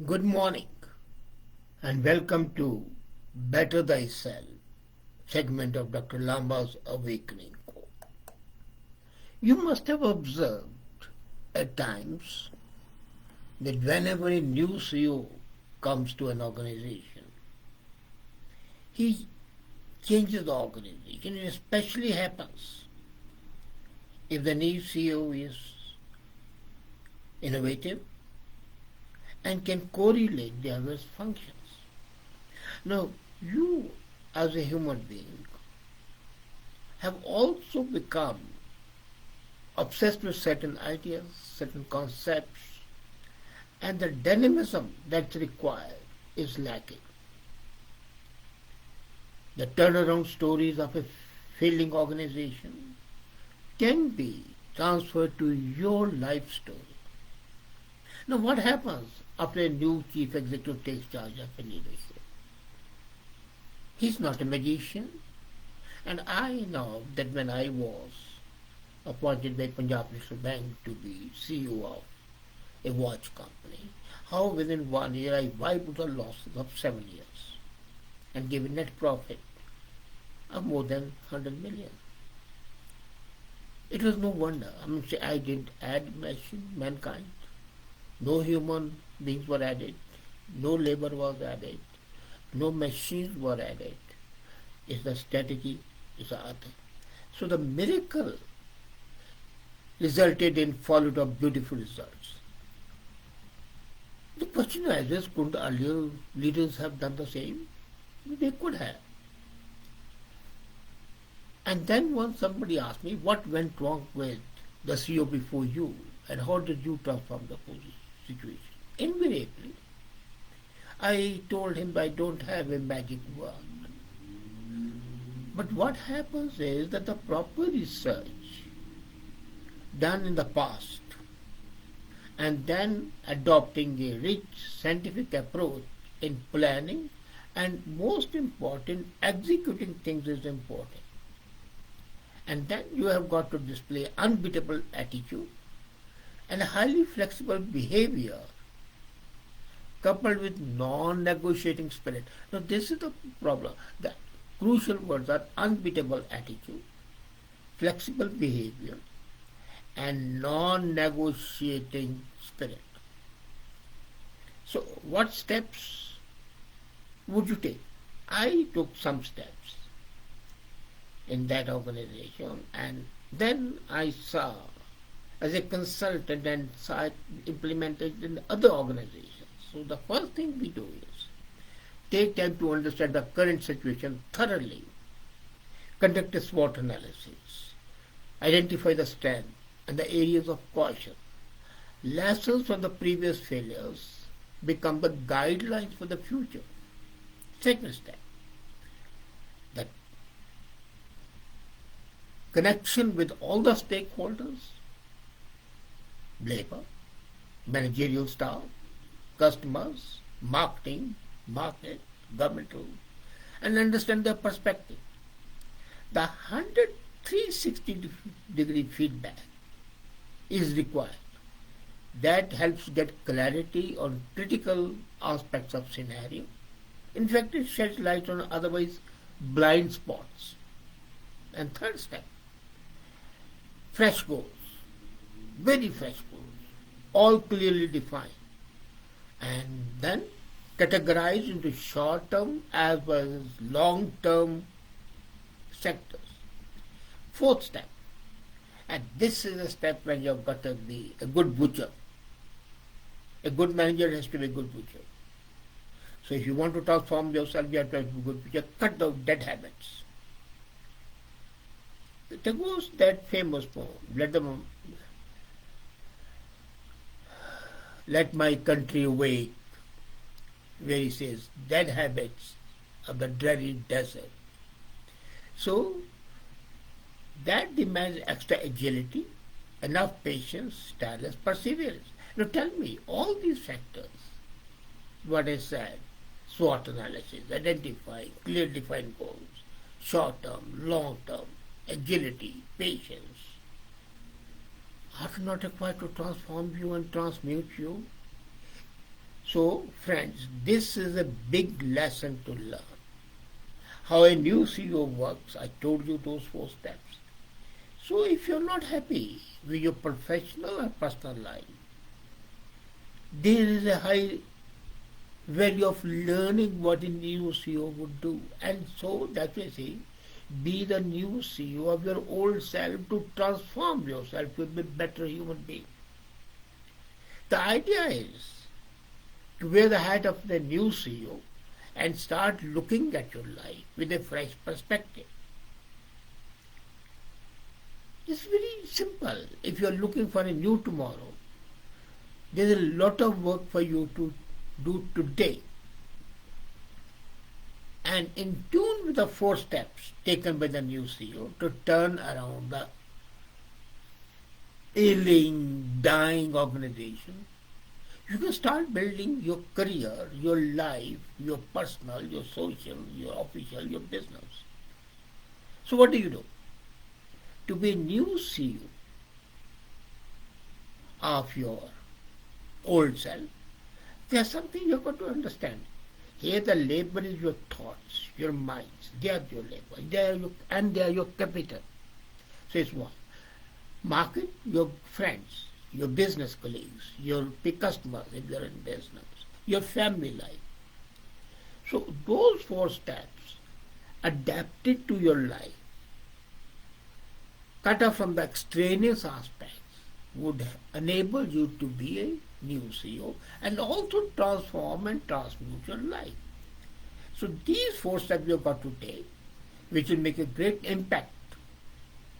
Good morning and welcome to Better Thyself segment of Dr. Lamba's Awakening Call. You must have observed at times that whenever a new CEO comes to an organization, he changes the organization. It especially happens if the new CEO is innovative and can correlate the other's functions. Now, you as a human being have also become obsessed with certain ideas, certain concepts, and the dynamism that's required is lacking. The turnaround stories of a failing organization can be transferred to your life story. Now, what happens after a new chief executive takes charge of a leadership? He's not a magician, and I know that when I was appointed by Punjab National Bank to be CEO of a watch company, how within 1 year I wiped the losses of 7 years and gave a net profit of more than 100 million. It was no wonder. I didn't add mankind. No human beings were added, no labor was added, no machines were added. It's the strategy, it's the other. So the miracle resulted in followed up beautiful results. The question arises, could the earlier leaders have done the same? They could have. And then once somebody asked me what went wrong with the CEO before you and how did you transform the situation? Invariably, I told him I don't have a magic wand. But what happens is that the proper research done in the past and then adopting a rich scientific approach in planning and most important, executing things is important. And then you have got to display unbeatable attitude and a highly flexible behavior coupled with non-negotiating spirit. Now this is the problem. The crucial words are unbeatable attitude, flexible behavior, and non-negotiating spirit. So what steps would you take? I took some steps in that organization, and then I saw as a consultant and saw it implemented in other organizations. So the first thing we do is take time to understand the current situation thoroughly, conduct a SWOT analysis, identify the strength and the areas of caution. Lessons from the previous failures become the guidelines for the future. Second step, the connection with all the stakeholders, labor, managerial staff, customers, marketing, market, governmental, and understand their perspective. The 360-degree feedback is required. That helps get clarity on critical aspects of scenario. In fact, it sheds light on otherwise blind spots. And third step, fresh goals, very fresh goals, all clearly defined, and then categorized into short-term as well as long-term sectors. Fourth step, and this is a step when you have got to be a good butcher. A good manager has to be a good butcher. So if you want to transform yourself, you have to be a good butcher. Cut the dead habits. There goes that famous poem, Let My Country Awake, where he says, dead habits of the dreary desert. So, that demands extra agility, enough patience, tireless perseverance. Now tell me, all these factors, what I said, SWOT analysis, identify clear defined goals, short term, long term, agility, patience, are not required to transform you and transmute you. So, friends, this is a big lesson to learn. How a new CEO works, I told you those 4 steps. So, if you're not happy with your professional or personal life, there is a high value of learning what a new CEO would do. And so, that's why I say, be the new CEO of your old self to transform yourself to be a better human being. The idea is to wear the hat of the new CEO and start looking at your life with a fresh perspective. It's very simple. If you're looking for a new tomorrow, there's a lot of work for you to do today. And in tune with the 4 steps taken by the new CEO to turn around the ailing, dying organization, you can start building your career, your life, your personal, your social, your official, your business. So what do? To be a new CEO of your old self, there's something you've got to understand. Here the labor is your thoughts, your minds. They are your labor. They are your capital. So it's what? Market your friends, your business colleagues, your customers if you're in business, your family life. So those 4 steps adapted to your life, cut off from the extraneous aspects, would enable you to be a new CEO and also transform and transmute your life. So these 4 steps you've got to take, which will make a great impact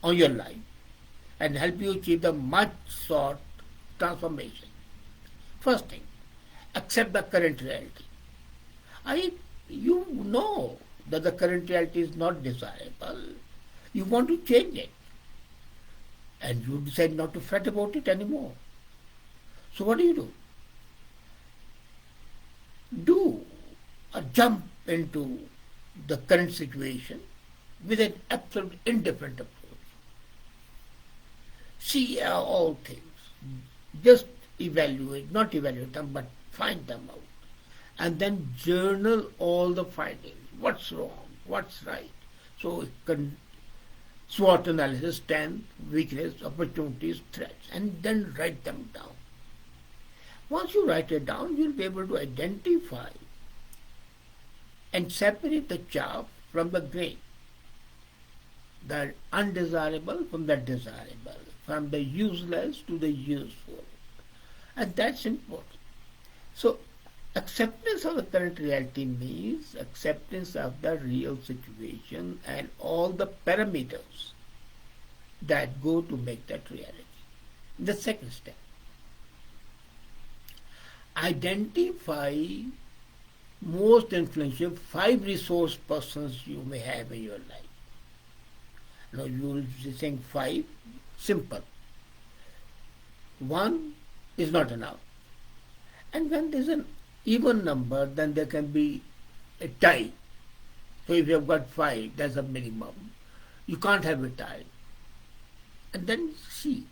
on your life and help you achieve the much sought transformation. First thing, accept the current reality. You know that the current reality is not desirable. You want to change it. And you decide not to fret about it anymore. So what do? Do a jump into the current situation with an absolute indifferent approach. See all things. Just not evaluate them, but find them out. And then journal all the findings. What's wrong? What's right? So SWOT analysis, strength, weakness, opportunities, threats, and then write them down. Once you write it down, you'll be able to identify and separate the chaff from the grain, the undesirable from the desirable, from the useless to the useful. And that's important. So, acceptance of the current reality means acceptance of the real situation and all the parameters that go to make that reality. The second step, identify most influential 5 resource persons you may have in your life. Now you will be saying 5, simple. 1 is not enough. And when there's an even number, then there can be a tie. So if you have got 5, that's a minimum. You can't have a tie. And then see.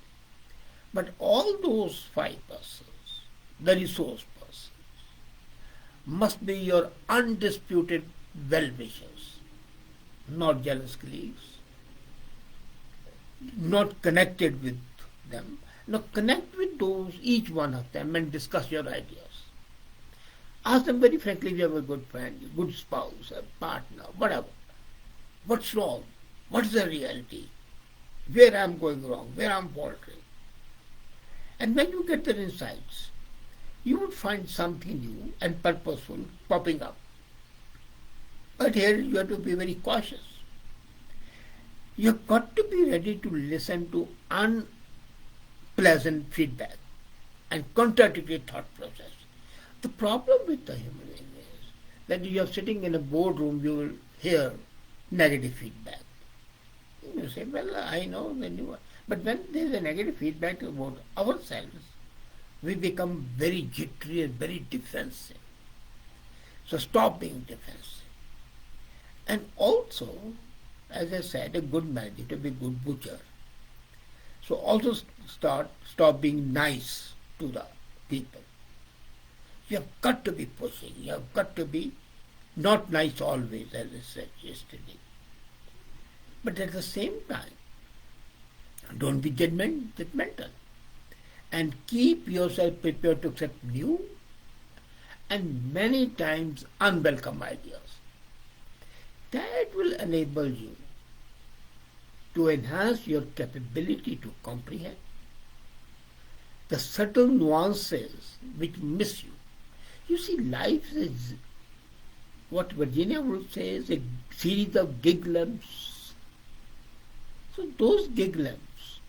But all those 5 persons, the resource persons, must be your undisputed well-wishers, not jealous colleagues, not connected with them. Now connect with those, each one of them, and discuss your ideas. Ask them very frankly if you have a good friend, a good spouse, a partner, whatever. What's wrong? What's the reality? Where I'm going wrong? Where I'm faltering? And when you get their insights, you would find something new and purposeful popping up. But here you have to be very cautious. You've got to be ready to listen to unpleasant feedback and contradictory thought process. The problem with the human being is that you are sitting in a boardroom, you will hear negative feedback. You say, well, I know the new one. But when there is a negative feedback about ourselves, we become very jittery and very defensive. So stop being defensive. And also, as I said, a good manager to be a good butcher. So also stop being nice to the people. You have got to be pushing. You have got to be not nice always, as I said yesterday. But at the same time, don't be judgmental. And keep yourself prepared to accept new and many times unwelcome ideas. That will enable you to enhance your capability to comprehend the subtle nuances which miss you. You see, life is what Virginia Woolf says, a series of gig lamps. So those gig lamps,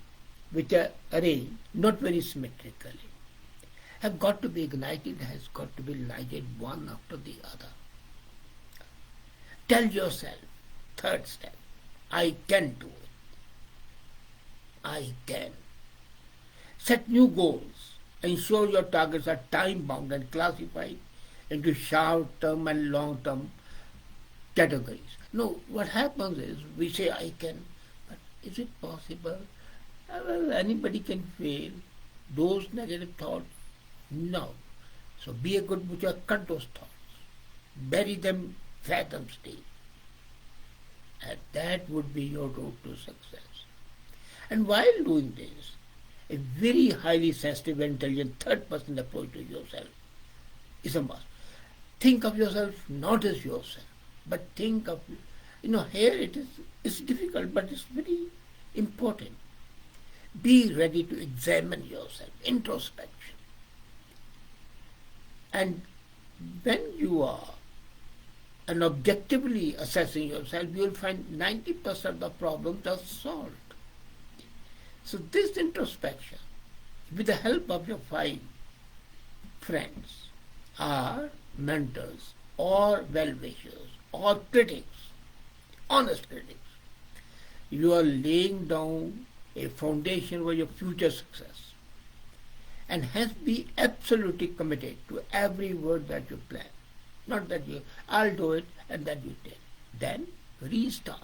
which are arranged not very symmetrically, have got to be ignited, has got to be lighted one after the other. Tell yourself, third step, I can do it. I can. Set new goals. Ensure your targets are time-bound and classified into short-term and long-term categories. No, what happens is we say I can, but is it possible? Well, anybody can fail. Those negative thoughts, no. So be a good butcher, cut those thoughts. Bury them, fathom state. And that would be your road to success. And while doing this, a very highly sensitive and intelligent third-person approach to yourself is a must. Think of yourself not as yourself, but think of, here it's difficult, but it's very important. Be ready to examine yourself, introspection. And when you are and objectively assessing yourself, you will find 90% of the problems are solved. So this introspection, with the help of your 5 friends, or mentors, or well-wishers, or critics, honest critics, you are laying down a foundation for your future success. And hence be absolutely committed to every word that you plan. Not that I'll do it, and then you tell. Then restart.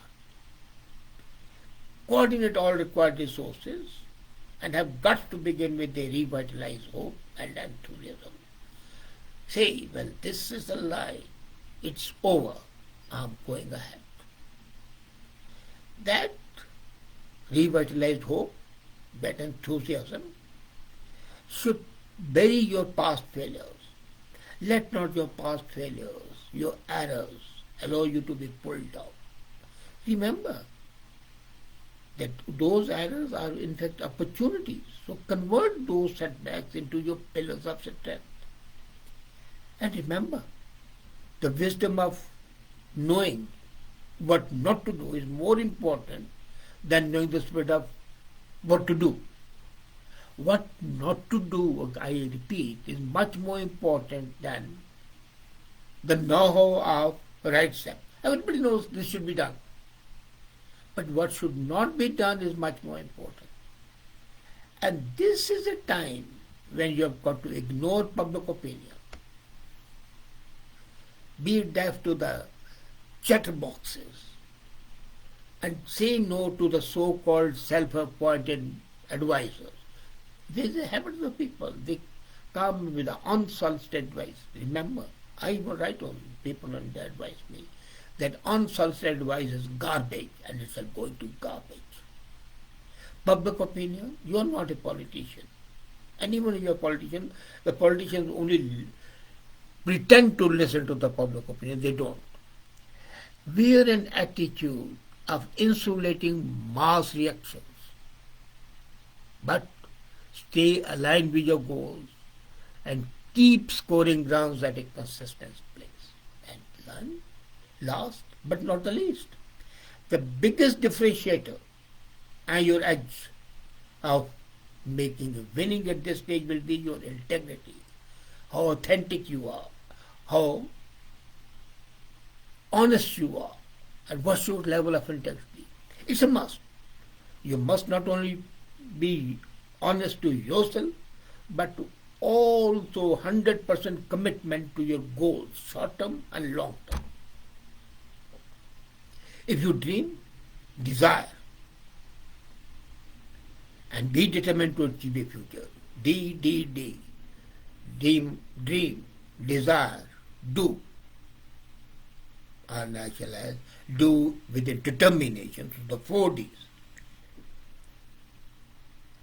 Coordinate all required resources and have got to begin with a revitalized hope and enthusiasm. Say, well, this is a lie. It's over. I'm going ahead. That revitalized hope, that enthusiasm, should bury your past failures. Let not your past failures, your errors, allow you to be pulled down. Remember that those errors are in fact opportunities. So convert those setbacks into your pillars of strength. And remember, the wisdom of knowing what not to do is more important than knowing the spirit of what to do. What not to do, I repeat, is much more important than the know-how of right step. Everybody knows this should be done. But what should not be done is much more important. And this is a time when you have got to ignore public opinion. Be deaf to the chatterboxes and say no to the so-called self-appointed advisors. There's a habit of people. They come with an unsolicited advice. Remember, I will write on people and they advise me that unsolicited advice is garbage and it's going to garbage. Public opinion, you are not a politician. And even if you are a politician, the politicians only pretend to listen to the public opinion. They don't. Wear an attitude of insulating mass reactions. But stay aligned with your goals and keep scoring grounds at a consistent place. And learn, last but not the least, the biggest differentiator and your edge of winning at this stage will be your integrity, how authentic you are, how honest you are, and what's your level of integrity. It's a must. You must not only be honest to yourself, but to also 100% commitment to your goals, short-term and long-term. If you dream, desire, and be determined to achieve a future. D. Dream, desire, do, and as well as do with a determination, so the 4 Ds.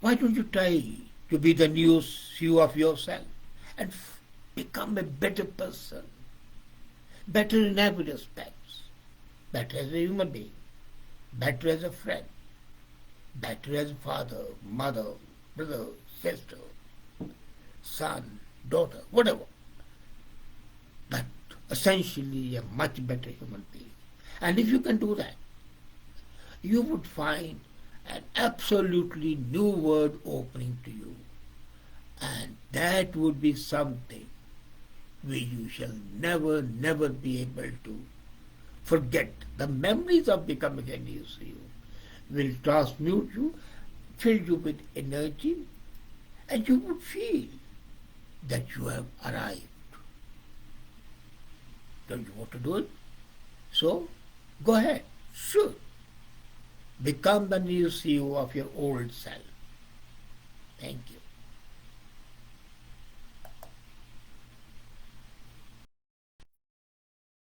Why don't you try to be the new CEO of yourself and become a better person, better in every respect, better as a human being, better as a friend, better as a father, mother, brother, sister, son, daughter, whatever. But essentially a much better human being. And if you can do that, you would find an absolutely new world opening to you. And that would be something which you shall never, never be able to forget. The memories of becoming a new CEO will transmute you, fill you with energy, and you would feel that you have arrived. Don't you want to do it? So, go ahead. Sure. Become the new CEO of your old self. Thank you.